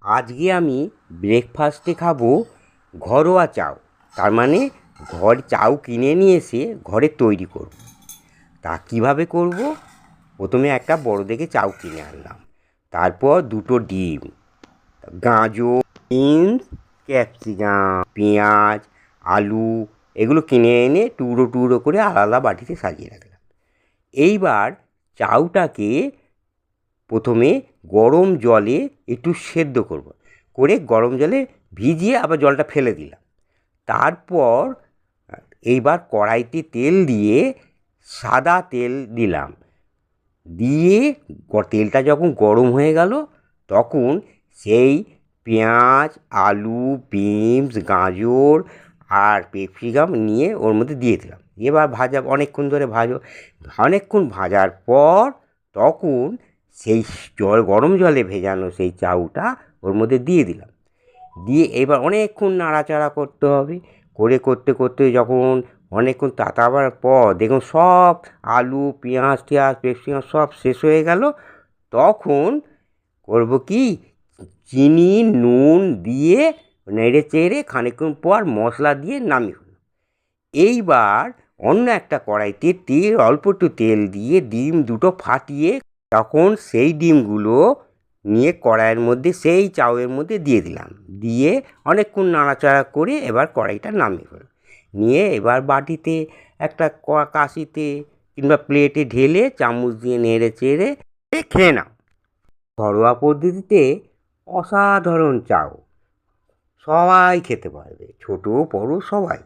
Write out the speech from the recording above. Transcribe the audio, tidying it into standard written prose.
আজকে আমি ব্রেকফাস্টে খাবো ঘরোয়া চাউ। তার মানে চাউ কিনে নিয়ে এসে ঘরে তৈরি করব। তা কীভাবে করব? প্রথমে একটা বড় দেখে চাউ কিনে আনলাম, তারপর দুটো ডিম, গাজর, বিনস, ক্যাপসিকাম, পেঁয়াজ, আলু এগুলো কিনে এনে টুকরো টুকরো করে আলাদা বাটিতে সাজিয়ে রাখলাম। এইবার চাউটাকে প্রথমে গরম জলে একটু সেদ্ধ করে গরম জলে ভিজিয়ে আবার জলটা ফেলে দিলাম। তারপর এইবার কড়াইতে তেল দিয়ে সাদা তেল দিলাম, দিয়ে তেলটা যখন গরম হয়ে গেল তখন সেই পেঁয়াজ, আলু, বিনস, গাজর আর ক্যাপসিকাম নিয়ে ওর মধ্যে দিয়ে দিলাম। এবার অনেকক্ষণ ধরে অনেকক্ষণ ভাজার পর তখন সেই গরম জলে ভেজানো সেই চাউটা ওর মধ্যে দিয়ে দিলাম। দিয়ে এবার অনেকক্ষণ নাড়াচাড়া করতে হবে। করতে করতে যখন অনেকক্ষণ তাতাবার পর দেখুন সব আলু, পেঁয়াজ ক্যাপসিকাম সব শেষ হয়ে গেল, তখন করব কি, চিনি নুন দিয়ে নেড়ে চেড়ে খানিকক্ষণ পর মশলা দিয়ে নামিয়ে ফেলব। এইবার অন্য একটা কড়াইতে অল্প একটু তেল দিয়ে ডিম দুটো ফাটিয়ে তখন সেই ডিমগুলো নিয়ে কড়াইয়ের মধ্যে সেই চাউয়ের মধ্যে দিয়ে দিলাম। দিয়ে অনেকক্ষণ নাড়াচাড়া করে এবার কড়াইটা নামিয়ে ফেলব। নিয়ে এবার বাটিতে একটা কাশিতে কিংবা প্লেটে ঢেলে চামচ দিয়ে নেড়ে চেড়ে খেয়ে নাও। ঘরোয়া পদ্ধতিতে অসাধারণ চাউ, সবাই খেতে পারবে, ছোটো বড়ো সবাই।